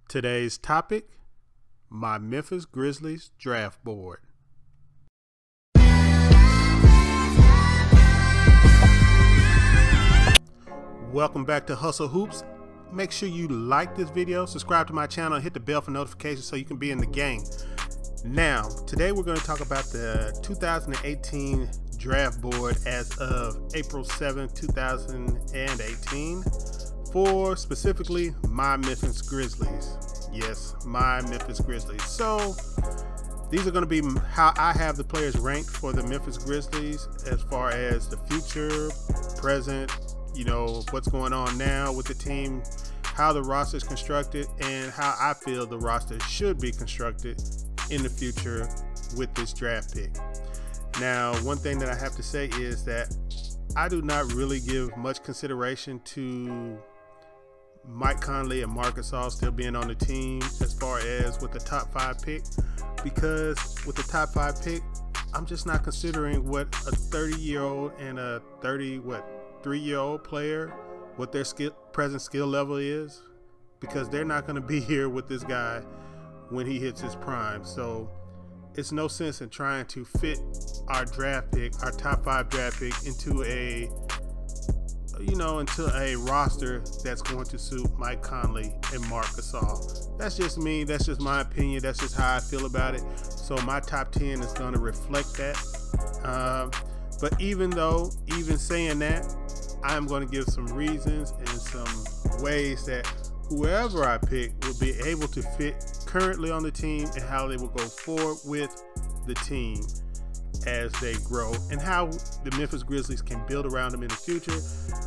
Today's topic, my Memphis Grizzlies draft board. Welcome back to Hustle Hoops. Make sure you like this video, subscribe to my channel, and hit the bell for notifications so you can be in the game. Now, today we're going to talk about the 2018 draft board as of April 7, 2018 for specifically my Memphis Grizzlies. Yes, my Memphis Grizzlies. So these are going to be how I have the players ranked for the Memphis Grizzlies as far as the future, present, you know, what's going on now with the team, how the roster is constructed, and how I feel the roster should be constructed in the future with this draft pick. Now, one thing that I have to say is that I do not really give much consideration to Mike Conley and Marc Gasol still being on the team as far as with the top 5 pick, because with the top 5 pick, I'm just not considering what a 30-year-old and a 3-year-old player, what their present skill level is, because they're not going to be here with this guy when he hits his prime. So it's no sense in trying to fit our draft pick, our top 5 draft pick, into a roster that's going to suit Mike Conley and Marc Gasol. That's just me. That's just my opinion. That's just how I feel about it. So my top 10 is going to reflect that. But even saying that, I'm going to give some reasons and some ways that whoever I pick will be able to fit currently on the team and how they will go forward with the team as they grow, and how the Memphis Grizzlies can build around them in the future,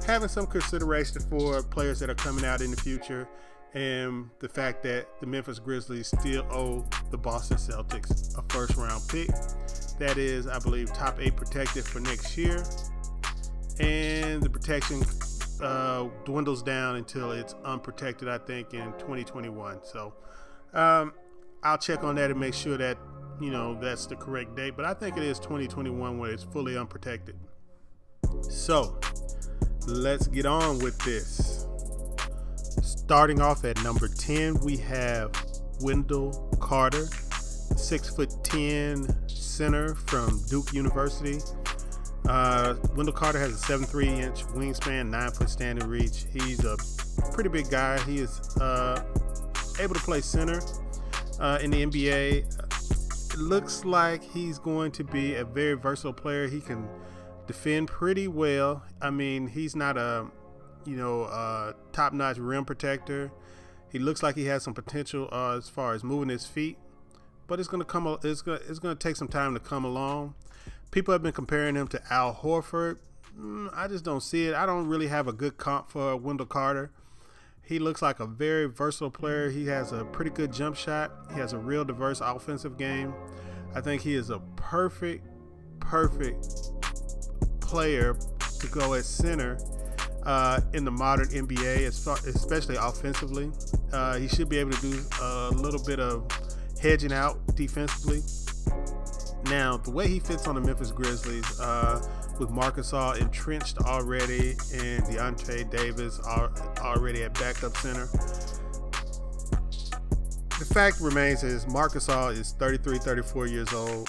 having some consideration for players that are coming out in the future, and the fact that the Memphis Grizzlies still owe the Boston Celtics a first-round pick. That is, I believe, top 8 protected for next year, and the protection dwindles down until it's unprotected, I think, in 2021. So I'll check on that and make sure that that's the correct date, but I think it is 2021 when it's fully unprotected. So let's get on with this. Starting off at number 10, we have Wendell Carter, 6'10" center from Duke University. Wendell Carter has a 7'3" wingspan, 9-foot standing reach. He's a pretty big guy. He is able to play center in the NBA. It looks like he's going to be a very versatile player. He can defend pretty well. I mean, he's not a top-notch rim protector. He looks like he has some potential as far as moving his feet, but it's going to take some time to come along. People have been comparing him to Al Horford. I just don't see it. I don't really have a good comp for Wendell Carter. He looks like a very versatile player. He has a pretty good jump shot. He has a real diverse offensive game. I think he is a perfect player to go at center in the modern NBA, especially offensively. He should be able to do a little bit of hedging out defensively. Now, the way he fits on the Memphis Grizzlies, with Marc Gasol entrenched already and DeAndre Davis already at backup center, the fact remains is Marc Gasol is 33, 34 years old.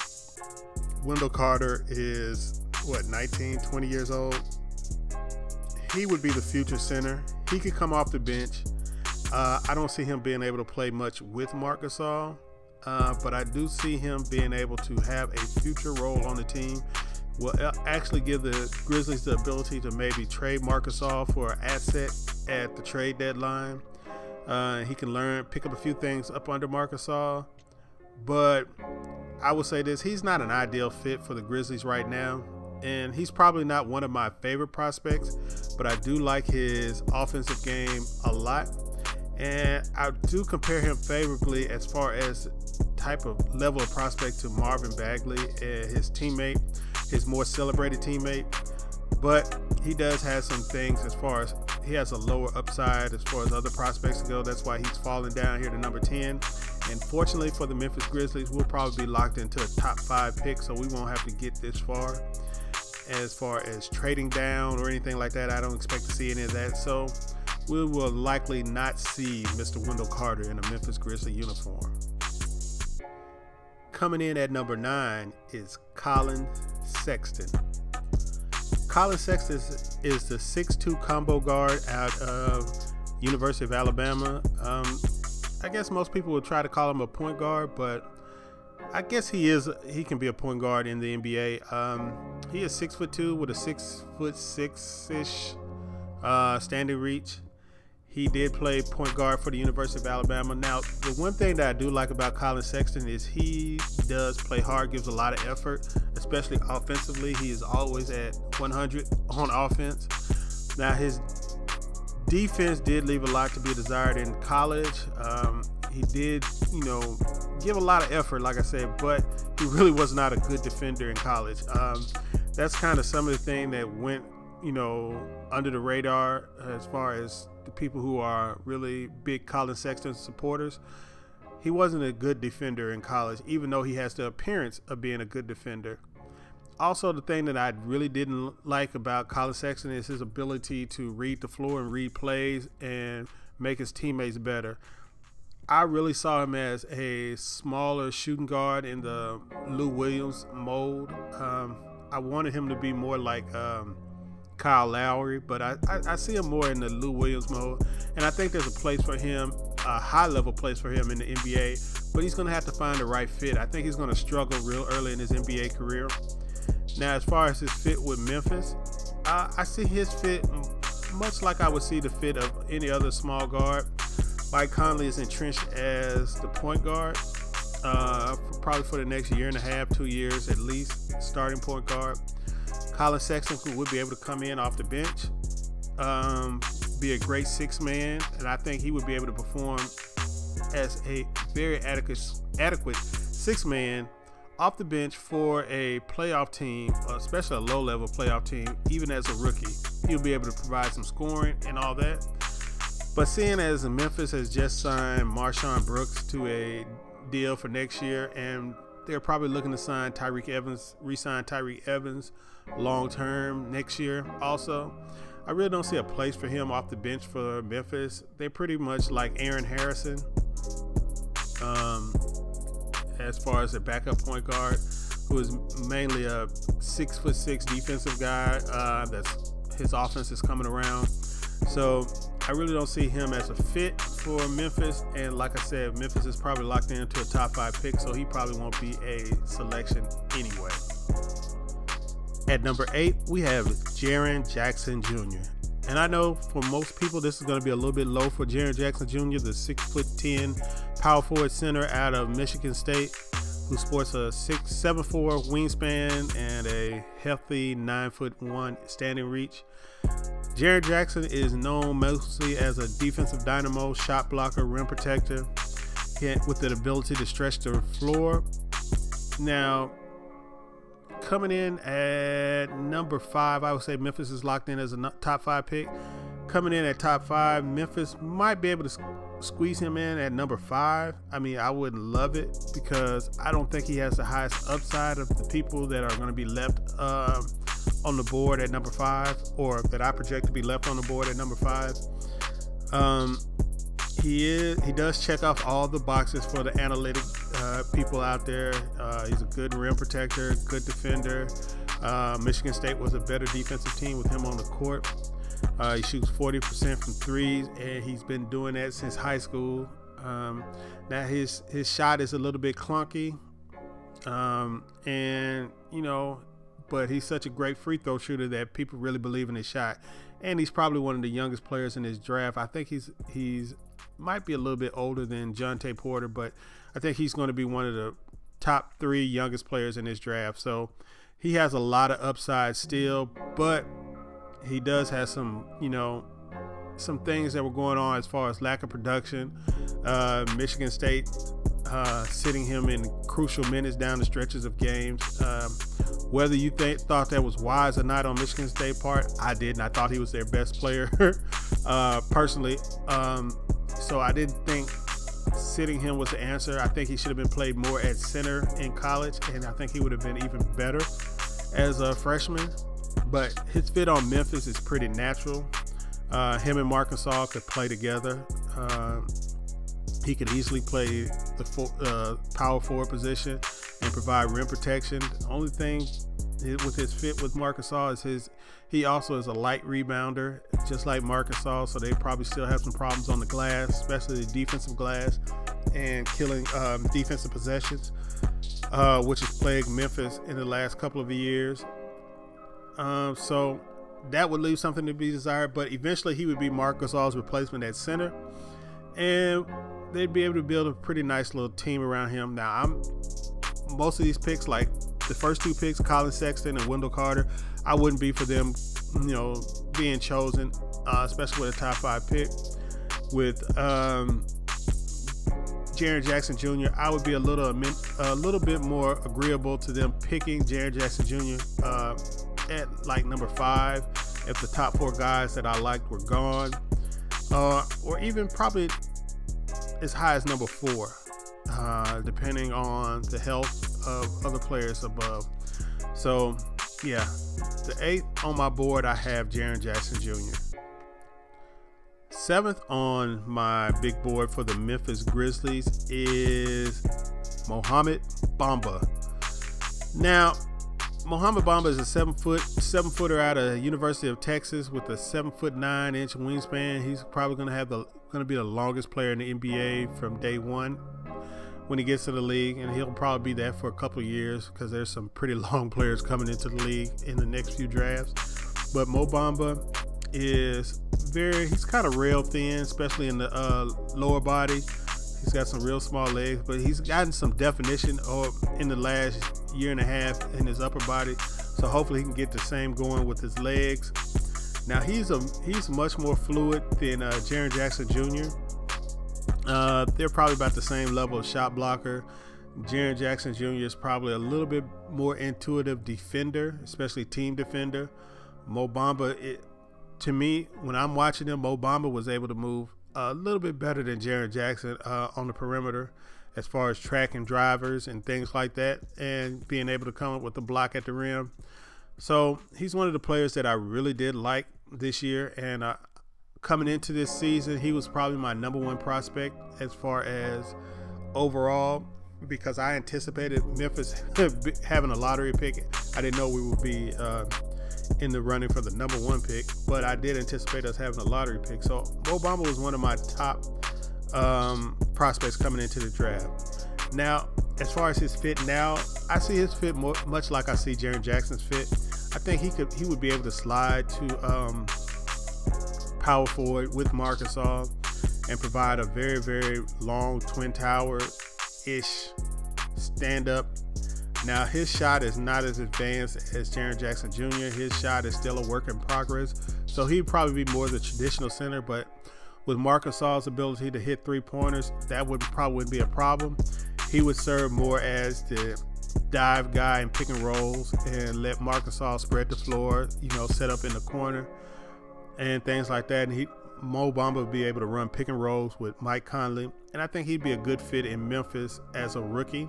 Wendell Carter is, 19, 20 years old. He would be the future center. He could come off the bench. I don't see him being able to play much with Marc Gasol, but I do see him being able to have a future role on the team. Will actually give the Grizzlies the ability to maybe trade Marc Gasol for an asset at the trade deadline. He can pick up a few things up under Marc Gasol, but I will say this: he's not an ideal fit for the Grizzlies right now, and he's probably not one of my favorite prospects, but I do like his offensive game a lot, and I do compare him favorably as far as type of level of prospect to Marvin Bagley, his teammate, his more celebrated teammate. But he does have some things as far as he has a lower upside as far as other prospects go. That's why he's falling down here to number 10. And fortunately for the Memphis Grizzlies, we'll probably be locked into a top 5 pick, so we won't have to get this far. As far as trading down or anything like that, I don't expect to see any of that. So we will likely not see Mr. Wendell Carter in a Memphis Grizzlies uniform. Coming in at number 9 is Collin Sexton. Collin Sexton is the 6'2" combo guard out of University of Alabama. I guess most people would try to call him a point guard, but I guess he can be a point guard in the NBA. He is 6'2" with a 6'6"-ish standing reach. He did play point guard for the University of Alabama. Now, the one thing that I do like about Collin Sexton is he does play hard, gives a lot of effort, especially offensively. He is always at 100 on offense. Now, his defense did leave a lot to be desired in college. He did, give a lot of effort, like I said, but he really was not a good defender in college. That's kind of some of the thing that went, under the radar as far as the people who are really big Collin Sexton supporters. He wasn't a good defender in college, even though he has the appearance of being a good defender. Also, the thing that I really didn't like about Collin Sexton is his ability to read the floor and read plays and make his teammates better. I really saw him as a smaller shooting guard in the Lou Williams mold. I wanted him to be more like Kyle Lowry, but I see him more in the Lou Williams mode, and I think there's a place for him, a high-level place for him in the NBA, but he's going to have to find the right fit. I think he's going to struggle real early in his NBA career. Now, as far as his fit with Memphis, I see his fit much like I would see the fit of any other small guard. Mike Conley is entrenched as the point guard, probably for the next year and a half, 2 years at least, starting point guard. Collin Sexton would be able to come in off the bench, be a great six-man, and I think he would be able to perform as a very adequate six-man off the bench for a playoff team, especially a low-level playoff team, even as a rookie. He'll be able to provide some scoring and all that. But seeing as Memphis has just signed Marshawn Brooks to a deal for next year, and they're probably looking to sign Tyreke Evans, re-sign Tyreke Evans long-term next year also, I really don't see a place for him off the bench for Memphis. They're pretty much like Aaron Harrison as far as a backup point guard, who is mainly a 6'6" defensive guy. That's his offense is coming around. So I really don't see him as a fit for Memphis. And like I said, Memphis is probably locked into a top 5 pick, so he probably won't be a selection anyway. At number 8, we have Jaren Jackson Jr. And I know for most people this is going to be a little bit low for Jaren Jackson Jr., the 6'10" power forward center out of Michigan State, who sports a 7'4" wingspan and a healthy 9'1" standing reach. Jaren Jackson is known mostly as a defensive dynamo, shot blocker, rim protector, with the ability to stretch the floor. Now, coming in at number 5, I would say Memphis is locked in as a top 5 pick. Coming in at top 5, Memphis might be able to squeeze him in at number 5. I mean, I wouldn't love it because I don't think he has the highest upside of the people that are going to be left on the board at number 5, or that I project to be left on the board at number 5. He does check off all the boxes for the analytic people out there. He's a good rim protector, good defender. Michigan State was a better defensive team with him on the court. He shoots 40% from threes, and he's been doing that since high school. Now his shot is a little bit clunky, and but he's such a great free throw shooter that people really believe in his shot. And he's probably one of the youngest players in this draft. I think he's might be a little bit older than Jonte Porter, but I think he's going to be one of the top 3 youngest players in this draft. So he has a lot of upside still, but he does have some, some things that were going on as far as lack of production. Michigan State sitting him in crucial minutes down the stretches of games. Whether you thought that was wise or not on Michigan State part, I didn't. I thought he was their best player personally. So I didn't think sitting him was the answer. I think he should have been played more at center in college, and I think he would have been even better as a freshman. But his fit on Memphis is pretty natural. Him and Marcus Gasol could play together. He could easily play the power forward position and provide rim protection. The only thing with his fit with Marcus Gasol is he also is a light rebounder, just like Marcus Gasol. So they probably still have some problems on the glass, especially the defensive glass, and killing defensive possessions, which has plagued Memphis in the last couple of years. So that would leave something to be desired, but eventually he would be Marcus Gasol's replacement at center, and they'd be able to build a pretty nice little team around him. Now, most of these picks, like the first two picks, Colin Sexton and Wendell Carter, I wouldn't be for them, being chosen, especially with a top 5 pick. With Jaren Jackson Jr., I would be a little bit more agreeable to them picking Jaren Jackson Jr. At like number 5 if the top 4 guys that I liked were gone, or even probably as high as number 4, depending on the health of other players above. So yeah, the 8th on my board, I have Jaren Jackson Jr. 7th on my big board for the Memphis Grizzlies is Mohamed Bamba. Now, Mohamed Bamba is a 7-footer out of University of Texas with a 7'9" wingspan. He's probably going to be the longest player in the NBA from day one when he gets to the league, and he'll probably be that for a couple of years because there's some pretty long players coming into the league in the next few drafts. But Mo Bamba is he's kind of rail thin, especially in the lower body. He's got some real small legs, but he's gotten some definition in the last year and a half in his upper body. So hopefully he can get the same going with his legs. Now he's much more fluid than Jaren Jackson Jr. They're probably about the same level of shot blocker. Jaren Jackson Jr. is probably a little bit more intuitive defender, especially team defender. Mo Bamba, to me, when I'm watching him, Mo Bamba was able to move a little bit better than Jaren Jackson on the perimeter as far as tracking drivers and things like that, and being able to come up with the block at the rim. So he's one of the players that I really did like this year, and coming into this season, he was probably my number 1 prospect as far as overall, because I anticipated Memphis having a lottery pick. I didn't know we would be in the running for the number 1 pick, but I did anticipate us having a lottery pick. So Mo Bamba was one of my top prospects coming into the draft. Now, as far as his fit now, I see his fit much like I see Jaren Jackson's fit. I think he would be able to slide to power forward with Marcus Gasol and provide a very, very long twin tower-ish stand-up. Now, his shot is not as advanced as Jaren Jackson Jr. His shot is still a work in progress, so he'd probably be more the traditional center, but with Marcus Gasol's ability to hit 3-pointers, that probably wouldn't be a problem. He would serve more as the dive guy in pick and rolls and let Marcus Gasol spread the floor, set up in the corner and things like that. And Mo Bamba would be able to run pick and rolls with Mike Conley, and I think he'd be a good fit in Memphis as a rookie.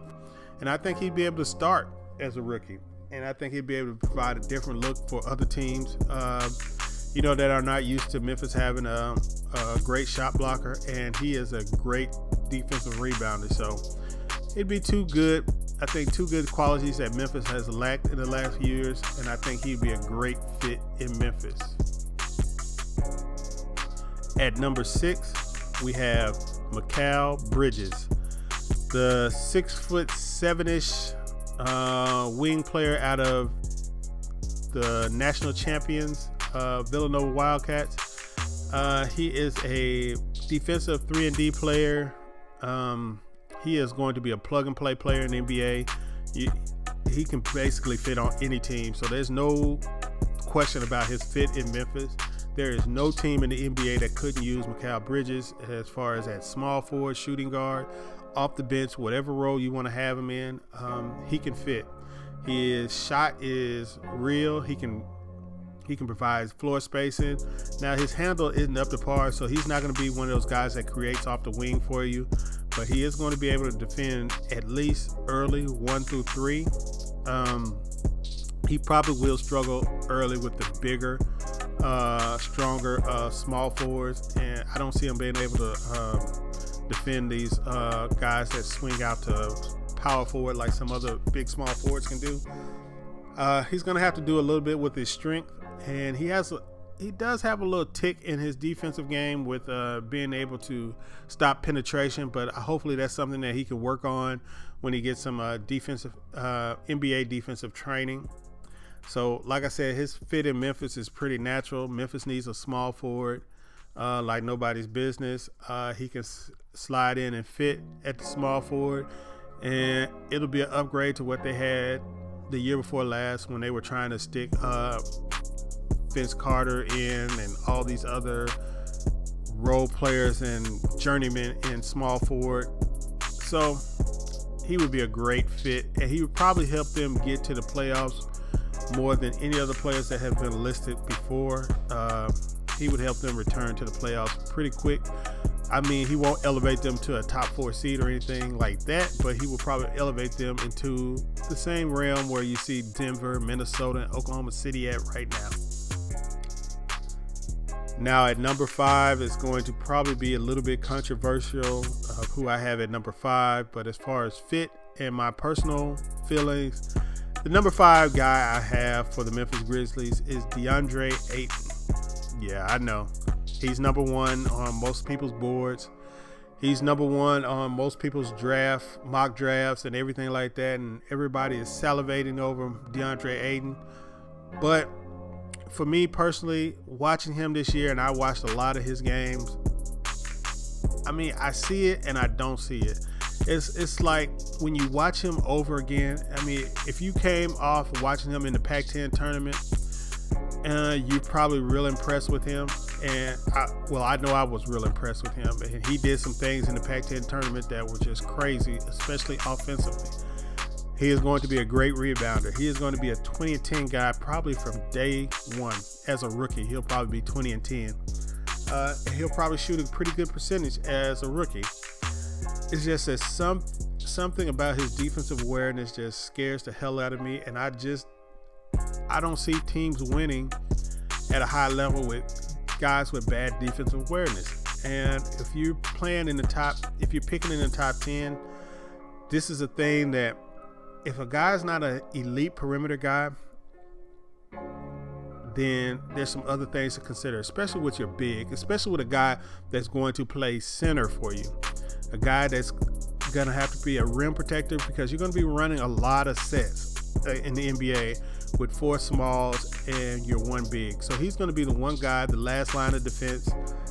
And I think he'd be able to start as a rookie. And I think he'd be able to provide a different look for other teams, that are not used to Memphis having a great shot blocker. And he is a great defensive rebounder. So it'd be two good qualities that Memphis has lacked in the last few years. And I think he'd be a great fit in Memphis. At number 6, we have Mikal Bridges, the 6'7" wing player out of the national champions, Villanova Wildcats. He is a defensive 3-and-D player. He is going to be a plug-and-play player in the NBA. He can basically fit on any team, so there's no question about his fit in Memphis. There is no team in the NBA that couldn't use Mikal Bridges as far as that small forward, shooting guard, off the bench, whatever role you want to have him in, he can fit. His shot is real. He can provide floor spacing. Now, his handle isn't up to par, so he's not going to be one of those guys that creates off the wing for you, but he is going to be able to defend at least early 1 through 3. He probably will struggle early with the bigger stronger small forwards, and I don't see him being able to defend these guys that swing out to power forward like some other big small forwards can do. He's going to have to do a little bit with his strength, and he does have a little tick in his defensive game with being able to stop penetration, but hopefully that's something that he can work on when he gets some NBA defensive training. So like I said, his fit in Memphis is pretty natural. Memphis needs a small forward like nobody's business. He can slide in and fit at the small forward, and it'll be an upgrade to what they had the year before last when they were trying to stick Vince Carter in and all these other role players and journeymen in small forward. So he would be a great fit, and he would probably help them get to the playoffs more than any other players that have been listed before. He would help them return to the playoffs pretty quick. I mean, he won't elevate them to a top 4 seed or anything like that, but he will probably elevate them into the same realm where you see Denver, Minnesota, and Oklahoma City at right now. Now at number 5, it's going to probably be a little bit controversial of who I have at number 5, but as far as fit and my personal feelings, the number 5 guy I have for the Memphis Grizzlies is DeAndre Ayton. Yeah, I know. He's number 1 on most people's boards. He's number 1 on most people's mock drafts and everything like that, and everybody is salivating over DeAndre Ayton. But for me personally, watching him this year, and I watched a lot of his games, I mean, I see it and I don't see it. It's like when you watch him over again, I mean, if you came off watching him in the Pac-10 tournament, you're probably real impressed with him. And I know I was real impressed with him. And he did some things in the Pac-10 tournament that were just crazy, especially offensively. He is going to be a great rebounder. He is going to be a 20 and 10 guy probably from day one. As a rookie, he'll probably be 20 and 10. He'll probably shoot a pretty good percentage as a rookie. It's just that something about his defensive awareness just scares the hell out of me, and I don't see teams winning at a high level with guys with bad defensive awareness. And if you're picking in the top 10, this is a thing that if a guy's not an elite perimeter guy, then there's some other things to consider, especially with your big, especially with a guy that's going to play center for you, a guy that's going to have to be a rim protector, because you're going to be running a lot of sets in the NBA with 4 smalls and your 1 big. So he's going to be the one guy, the last line of defense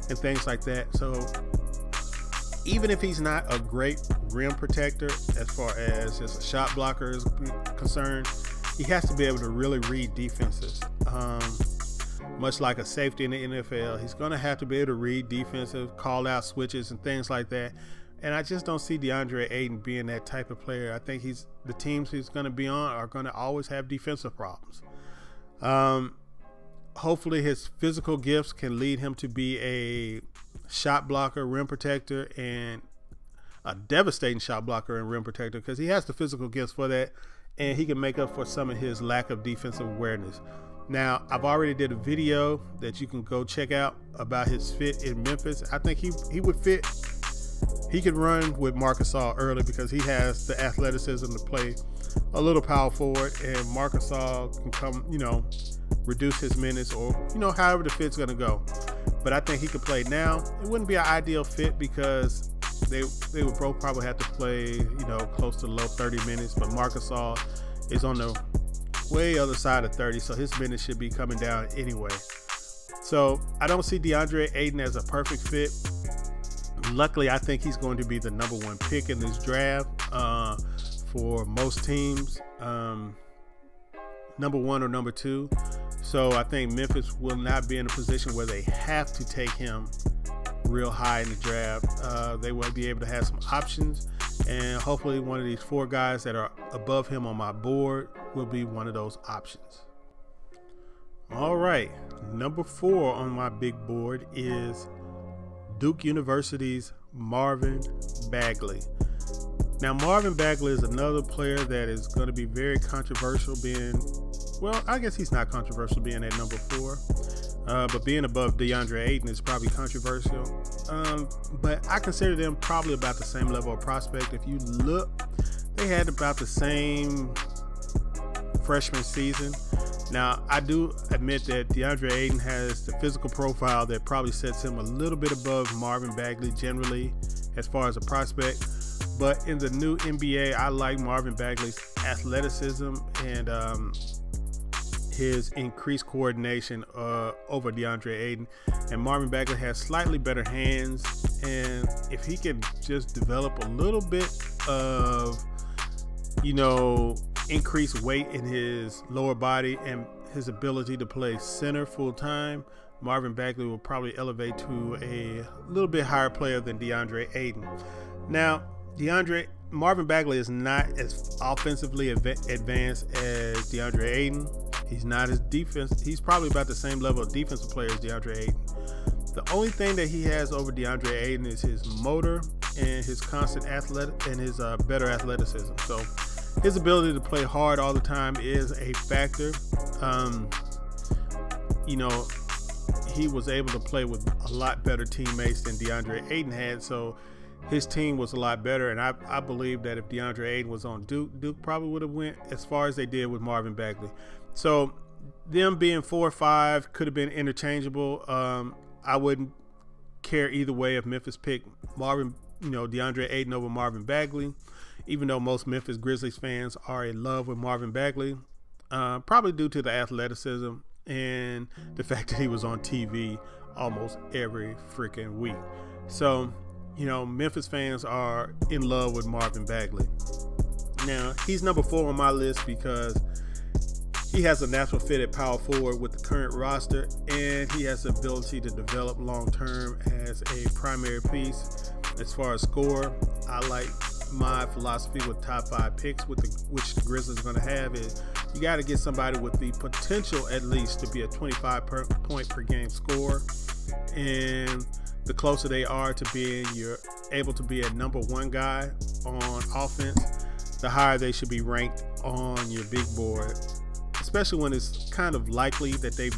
and things like that. So even if he's not a great rim protector as far as just a shot blocker is concerned, he has to be able to really read defenses. Much like a safety in the NFL, he's going to have to be able to read defensive, call out switches and things like that. And I just don't see DeAndre Ayton being that type of player. I think the teams he's going to be on are going to always have defensive problems. Hopefully his physical gifts can lead him to be a shot blocker, rim protector, and a devastating shot blocker and rim protector, because he has the physical gifts for that, and he can make up for some of his lack of defensive awareness. Now, I've already did a video that you can go check out about his fit in Memphis. I think he would fit. He could run with Marc Gasol early because he has the athleticism to play a little power forward, and Marc Gasol can come, reduce his minutes, or, however the fit's going to go. But I think he could play now. It wouldn't be an ideal fit because they would both probably have to play, close to low 30 minutes. But Marc Gasol is on the way other side of 30, so his minutes should be coming down anyway. So I don't see DeAndre Ayton as a perfect fit. Luckily, I think he's going to be the number 1 pick in this draft for most teams, number 1 or number 2. So I think Memphis will not be in a position where they have to take him real high in the draft. They will be able to have some options, and hopefully one of these 4 guys that are above him on my board will be one of those options. All right, number 4 on my big board is Duke University's Marvin Bagley. Now, Marvin Bagley is another player that is going to be very controversial being, well, I guess he's not controversial being at number 4. but being above DeAndre Ayton is probably controversial. But I consider them probably about the same level of prospect. If you look, they had about the same freshman season. Now, I do admit that DeAndre Ayton has the physical profile that probably sets him a little bit above Marvin Bagley generally as far as a prospect. But in the new NBA, I like Marvin Bagley's athleticism and his increased coordination over DeAndre Ayton. And Marvin Bagley has slightly better hands. And if he can just develop a little bit of, increased weight in his lower body and his ability to play center full time, Marvin Bagley will probably elevate to a little bit higher player than DeAndre Ayton. Now, Marvin Bagley is not as offensively advanced as DeAndre Ayton. He's not as defense. He's probably about the same level of defensive player as DeAndre Ayton. The only thing that he has over DeAndre Ayton is his motor and his constant athletic and his better athleticism. So his ability to play hard all the time is a factor. He was able to play with a lot better teammates than DeAndre Ayton had, so his team was a lot better. And I believe that if DeAndre Ayton was on Duke probably would have went as far as they did with Marvin Bagley. So them being 4 or 5 could have been interchangeable. I wouldn't care either way if Memphis picked DeAndre Ayton over Marvin Bagley, even though most Memphis Grizzlies fans are in love with Marvin Bagley, probably due to the athleticism and the fact that he was on TV almost every freaking week. So, Memphis fans are in love with Marvin Bagley. Now, he's number 4 on my list because he has a natural fit at power forward with the current roster, and he has the ability to develop long term as a primary piece. As far as score, I like my philosophy with top 5 picks, which the Grizzlies are going to have, is you got to get somebody with the potential at least to be a 25 point per game scorer. And the closer they are to being you're able to be a number 1 guy on offense, the higher they should be ranked on your big board, especially when it's kind of likely that they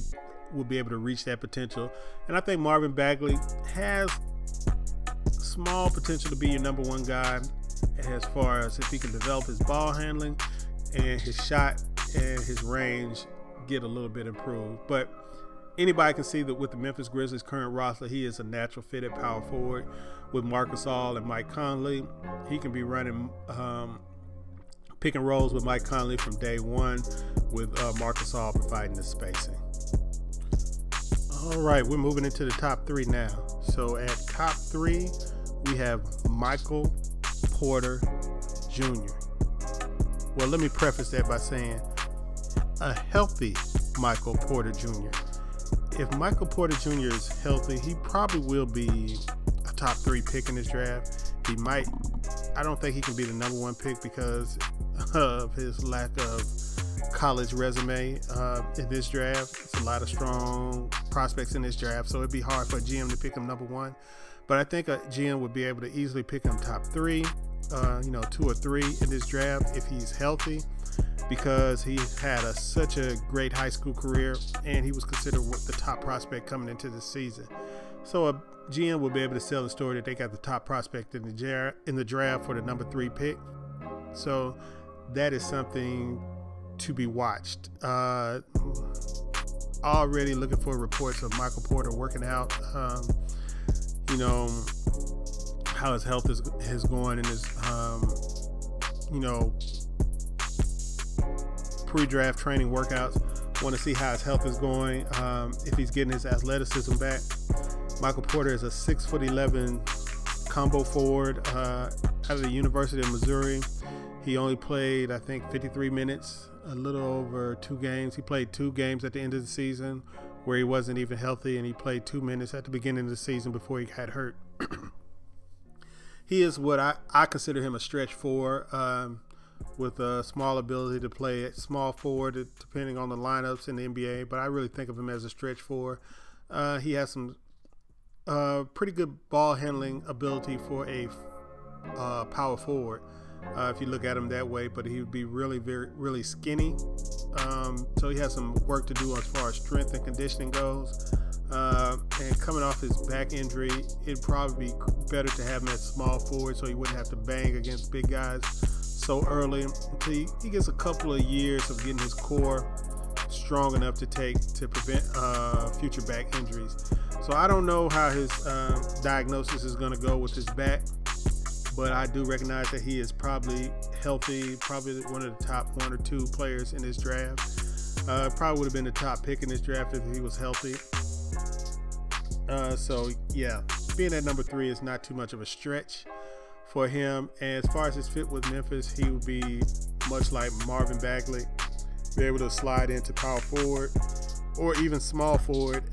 will be able to reach that potential. And I think Marvin Bagley has small potential to be your number 1 guy as far as if he can develop his ball handling and his shot and his range get a little bit improved. But anybody can see that with the Memphis Grizzlies current roster, he is a natural fit at power forward with Marcus Gasol and Mike Conley. He can be running pick and rolls with Mike Conley from day one, with Marcus Gasol providing the spacing. All right, we're moving into the top 3 now. So at top 3, we have Michael Porter Jr. Well, let me preface that by saying a healthy Michael Porter Jr. If Michael Porter Jr. is healthy, he probably will be a top 3 pick in this draft. I don't think he can be the number 1 pick because of his lack of college resume in this draft. It's a lot of strong prospects in this draft, so it'd be hard for a GM to pick him number 1. But I think a GM would be able to easily pick him top 3, 2 or 3 in this draft if he's healthy, because he had such a great high school career and he was considered the top prospect coming into the season. So a GM will be able to sell the story that they got the top prospect in the draft for the number 3 pick. So that is something to be watched. Already looking for reports of Michael Porter working out. How his health is going in his pre-draft training workouts. Want to see how his health is going, if he's getting his athleticism back. Michael Porter is a 6'11" combo forward out of the University of Missouri. He only played, I think, 53 minutes, a little over 2 games. He played 2 games at the end of the season where he wasn't even healthy, and he played 2 minutes at the beginning of the season before he got hurt. He is what I consider him a stretch 4, with a small ability to play at small forward depending on the lineups in the NBA, but I really think of him as a stretch 4. He has some pretty good ball handling ability for a power forward. if you look at him that way, but he would be really skinny. So he has some work to do as far as strength and conditioning goes. And coming off his back injury, it'd probably be better to have him at small forward so he wouldn't have to bang against big guys so early until he gets a couple of years of getting his core strong enough to prevent future back injuries. So I don't know how his diagnosis is going to go with his back, but I do recognize that he is probably healthy, probably one of the top 1 or 2 players in this draft. Probably would have been the top pick in this draft if he was healthy. So yeah, being at number 3 is not too much of a stretch for him. And as far as his fit with Memphis, he would be much like Marvin Bagley, be able to slide into power forward or even small forward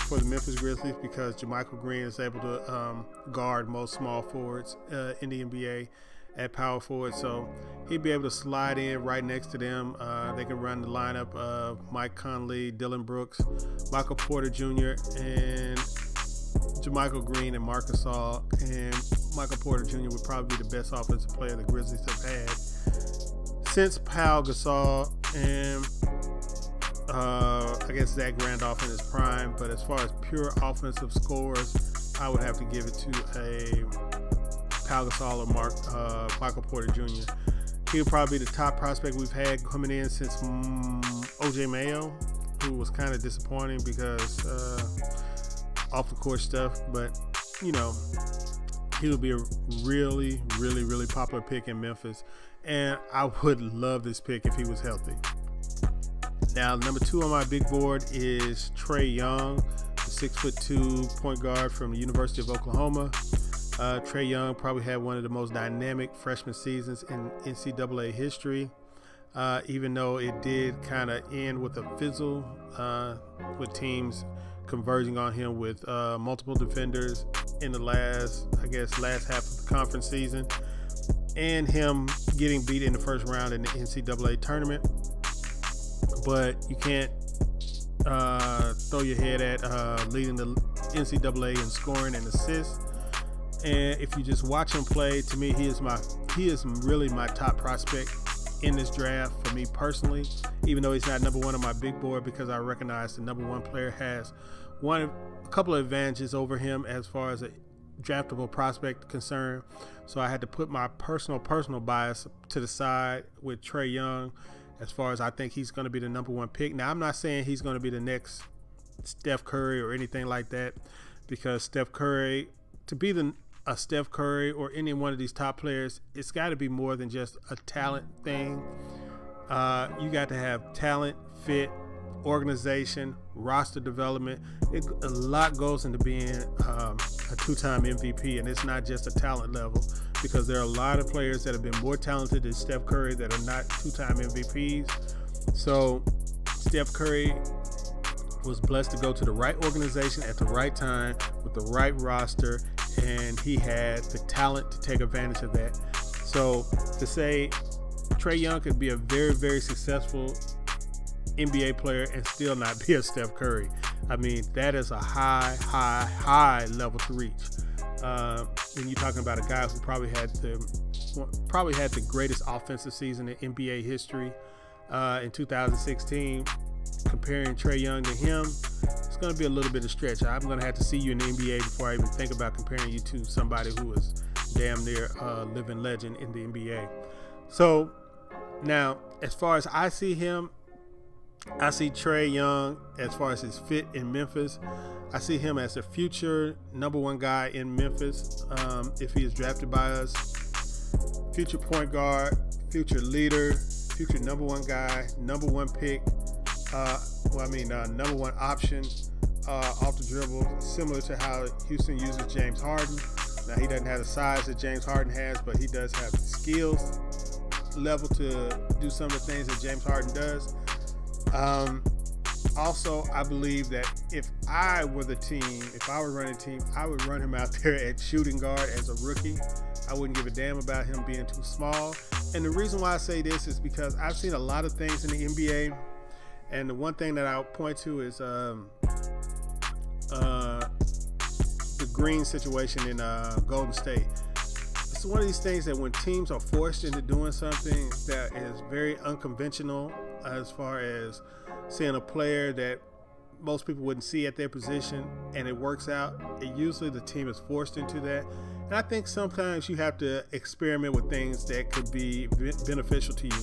for the Memphis Grizzlies, because JaMychal Green is able to guard most small forwards in the NBA at power forward. So he'd be able to slide in right next to them. They can run the lineup of Mike Conley, Dylan Brooks, Michael Porter Jr., and JaMychal Green and Marc Gasol. And Michael Porter Jr. would probably be the best offensive player the Grizzlies have had since Pau Gasol and I guess Zach Randolph in his prime. But as far as pure offensive scores, I would have to give it to a Pau Gasol or Michael Porter Jr. He'll probably be the top prospect we've had coming in since OJ Mayo, who was kind of disappointing because off the court stuff. But you know, he would be a really popular pick in Memphis, and I would love this pick if he was healthy. Now, number 2 on my big board is Trae Young, the 6'2" point guard from the University of Oklahoma. Trae Young probably had one of the most dynamic freshman seasons in NCAA history, even though it did kind of end with a fizzle, with teams converging on him with multiple defenders in the last half of the conference season, and him getting beat in the first round in the NCAA tournament. But you can't throw your head at leading the NCAA in scoring and assists. And if you just watch him play, to me, he is really my top prospect in this draft for me personally, even though he's not number 1 on my big board, because I recognize the number 1 player has a couple of advantages over him as far as a draftable prospect concerned. So I had to put my personal bias to the side with Trae Young as far as I think he's going to be the number 1 pick. Now, I'm not saying he's going to be the next Steph Curry or anything like that, because Steph Curry, to be a Steph Curry or any one of these top players, it's got to be more than just a talent thing. You got to have talent, fit, organization, roster development. A lot goes into being a 2-time MVP, and it's not just a talent level, because there are a lot of players that have been more talented than Steph Curry that are not 2-time MVPs. So Steph Curry was blessed to go to the right organization at the right time with the right roster, and he had the talent to take advantage of that. So to say Trae Young could be a very successful NBA player and still not be a Steph Curry, I mean, that is a high level to reach. When you're talking about a guy who probably had the greatest offensive season in NBA history in 2016, comparing Trae Young to him, it's going to be a little bit of stretch. I'm going to have to see you in the NBA before I even think about comparing you to somebody who is damn near a living legend in the NBA. So now, as far as I see him, I see Trae Young, as far as his fit in Memphis, I see him as a future number 1 guy in Memphis if he is drafted by us. Future point guard, future leader, future number 1 guy, number 1 pick, number 1 option off the dribble, similar to how Houston uses James Harden. Now, he doesn't have the size that James Harden has, but he does have the skills level to do some of the things that James Harden does. Also, I believe that if I were running a team, I would run him out there at shooting guard as a rookie. I wouldn't give a damn about him being too small. And the reason why I say this is because I've seen a lot of things in the NBA, and the one thing that I'll point to is the Green situation in Golden State. it's one of these things that when teams are forced into doing something that is very unconventional, as far as seeing a player that most people wouldn't see at their position and it works out, usually the team is forced into that. And I think sometimes you have to experiment with things that could be beneficial to you.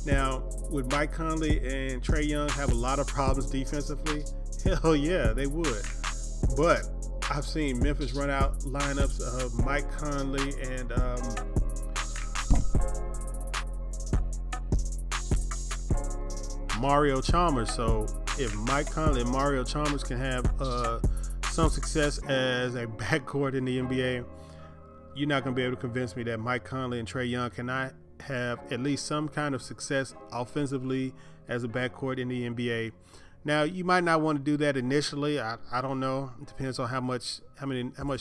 Now, would Mike Conley and Trae Young have a lot of problems defensively? Hell yeah, they would. But I've seen Memphis run out lineups of Mike Conley and Mario Chalmers. So if Mike Conley and Mario Chalmers can have some success as a backcourt in the NBA, you're not going to be able to convince me that Mike Conley and Trae Young cannot have at least some kind of success offensively as a backcourt in the NBA. Now, you might not want to do that initially. I don't know. It depends on how much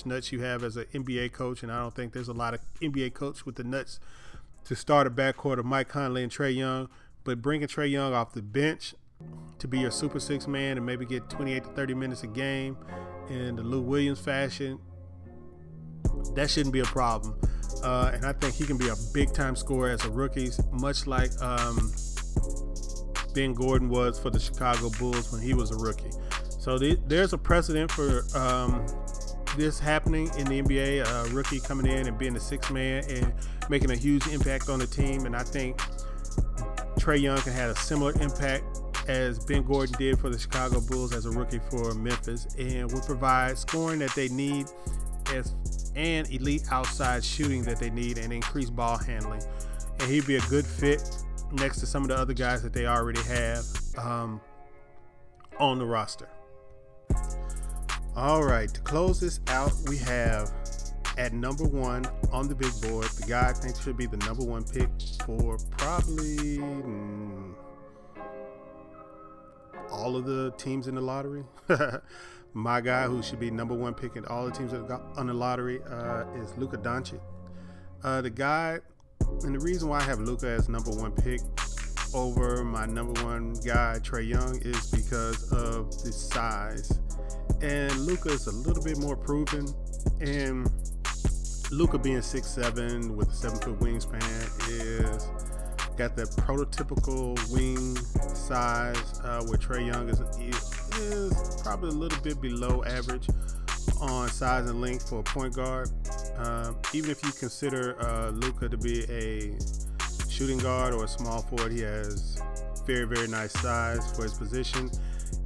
nuts you have as an NBA coach, and I don't think there's a lot of NBA coaches with the nuts to start a backcourt of Mike Conley and Trae Young. But bringing Trae Young off the bench to be your Super Six man and maybe get 28 to 30 minutes a game in the Lou Williams fashion, that shouldn't be a problem. And I think he can be a big-time scorer as a rookie, much like Ben Gordon was for the Chicago Bulls when he was a rookie. So there's a precedent for this happening in the NBA, a rookie coming in and being the sixth man and making a huge impact on the team. And I think Trae Young can have a similar impact as Ben Gordon did for the Chicago Bulls as a rookie for Memphis, and will provide scoring that they need and elite outside shooting that they need and increased ball handling. And he'd be a good fit next to some of the other guys that they already have on the roster. All right, to close this out, we have at number 1 on the big board, the guy I think should be the number 1 pick for probably all of the teams in the lottery. My guy who should be number 1 pick in all the teams that got on the lottery is Luka Doncic. The guy, and the reason why I have Luka as number 1 pick over my number 1 guy, Trae Young, is because of the size. And Luka is a little bit more proven, and Luka being 6'7" with a 7-foot wingspan is got that prototypical wing size, where Trae Young is probably a little bit below average on size and length for a point guard. Even if you consider Luka to be a shooting guard or a small forward, he has very, very nice size for his position.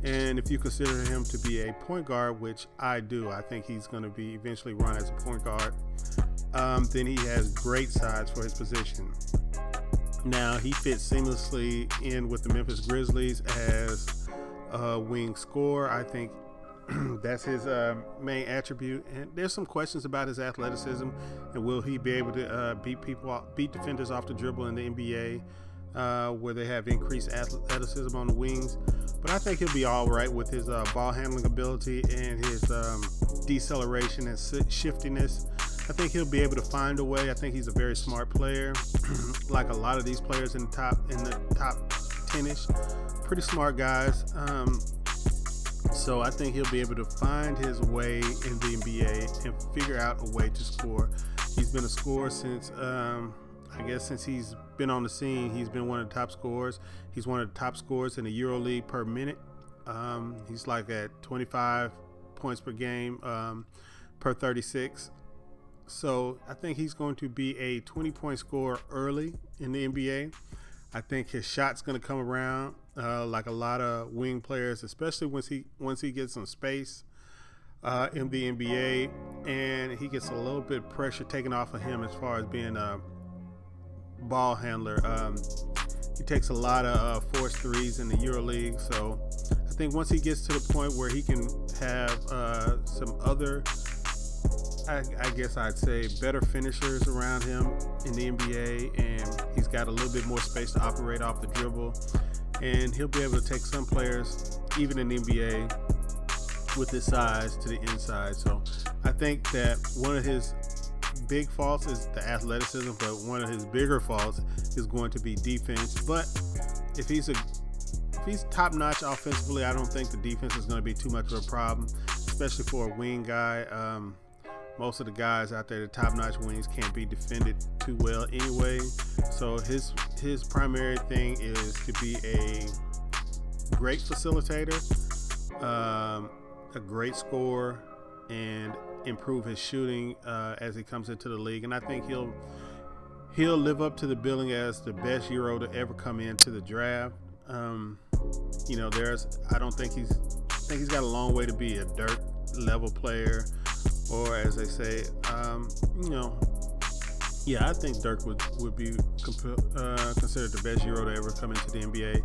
And if you consider him to be a point guard, which I do, I think he's going to be eventually run as a point guard, then he has great size for his position. Now, he fits seamlessly in with the Memphis Grizzlies as a wing scorer. I think that's his main attribute. And there's some questions about his athleticism and will he be able to beat defenders off the dribble in the NBA, where they have increased athleticism on the wings. But I think he'll be all right with his ball handling ability and his deceleration and shiftiness. I think he'll be able to find a way. I think he's a very smart player, like a lot of these players in the top 10-ish. Pretty smart guys. So I think he'll be able to find his way in the NBA and figure out a way to score. He's been a scorer since, I guess, since he's been on the scene. He's been one of the top scorers. He's one of the top scorers in the EuroLeague per minute. He's like at 25 points per game per 36. So I think he's going to be a 20-point scorer early in the NBA. I think his shot's going to come around like a lot of wing players, especially once he gets some space in the NBA, and he gets a little bit of pressure taken off of him as far as being a ball handler. He takes a lot of forced threes in the EuroLeague, so I think once he gets to the point where he can have some other, I guess I'd say, better finishers around him in the NBA, and he's got a little bit more space to operate off the dribble, and he'll be able to take some players, even in the NBA, with his size to the inside. So I think that one of his big faults is the athleticism, but one of his bigger faults is going to be defense. But if he's top-notch offensively, I don't think the defense is going to be too much of a problem, especially for a wing guy. most of the guys out there, the top-notch wings, can't be defended too well anyway. So his primary thing is to be a great facilitator, a great scorer, and improve his shooting as he comes into the league. And I think he'll live up to the billing as the best Euro to ever come into the draft. You know, I think he's got a long way to be a Dirk level player, or as they say, you know, yeah, I think Dirk would be considered the best Euro to ever come into the NBA,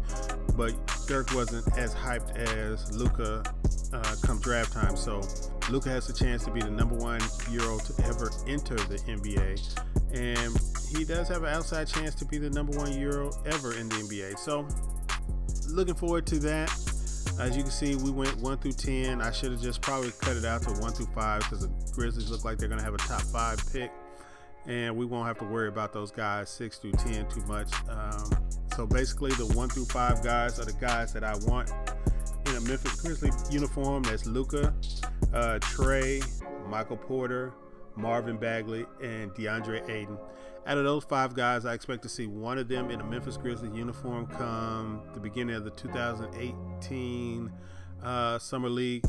but Dirk wasn't as hyped as Luka come draft time. So Luka has a chance to be the #1 Euro to ever enter the NBA, and he does have an outside chance to be the #1 Euro ever in the NBA. So looking forward to that. As you can see, we went 1 through 10. I should have just probably cut it out to 1 through 5 because the Grizzlies look like they're going to have a top 5 pick, and we won't have to worry about those guys 6 through 10 too much. So basically the 1 through 5 guys are the guys that I want in a Memphis Grizzlies uniform. That's Luka, Trey, Michael Porter, Marvin Bagley, and DeAndre Ayton. Out of those 5 guys, I expect to see one of them in a Memphis Grizzlies uniform come the beginning of the 2018 Summer League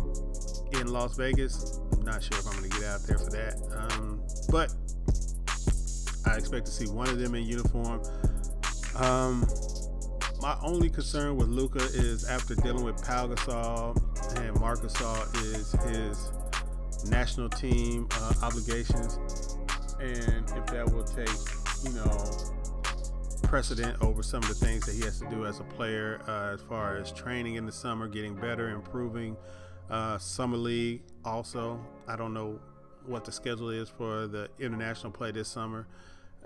in Las Vegas. I'm not sure if I'm going to get out there for that, but I expect to see one of them in uniform. My only concern with Luka is, after dealing with Pau Gasol and Marc Gasol, is his national team obligations, and if that will take, you know, precedent over some of the things that he has to do as a player, as far as training in the summer, getting better, improving. Summer League also, I don't know what the schedule is for the international play this summer,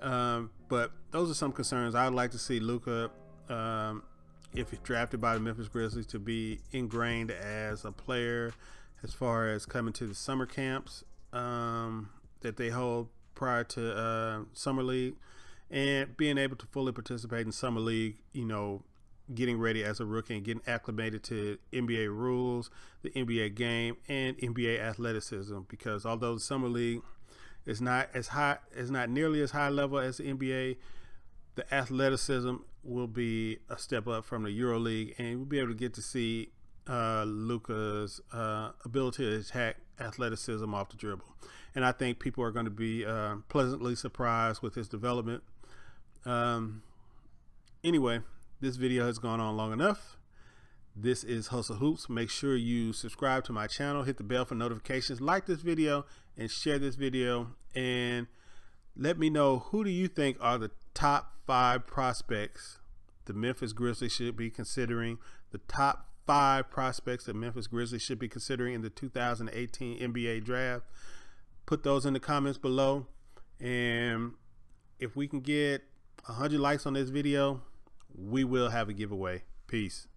but those are some concerns. I'd like to see Luka, if he's drafted by the Memphis Grizzlies, to be ingrained as a player as far as coming to the summer camps that they hold prior to Summer League, and being able to fully participate in Summer League, you know, getting ready as a rookie and getting acclimated to NBA rules, the NBA game, and NBA athleticism. Because although the Summer League is not nearly as high level as the NBA, the athleticism will be a step up from the Euro League, and we'll be able to get to see Luka's ability to attack athleticism off the dribble. And I think people are going to be pleasantly surprised with his development. Anyway, this video has gone on long enough. This is Hustle Hoops. Make sure you subscribe to my channel, hit the bell for notifications, like this video, and share this video. And let me know, who do you think are the top 5 prospects the Memphis Grizzlies should be considering? The top 5 prospects that Memphis Grizzlies should be considering in the 2018 NBA draft. Put those in the comments below, and if we can get 100 likes on this video, we will have a giveaway. Peace.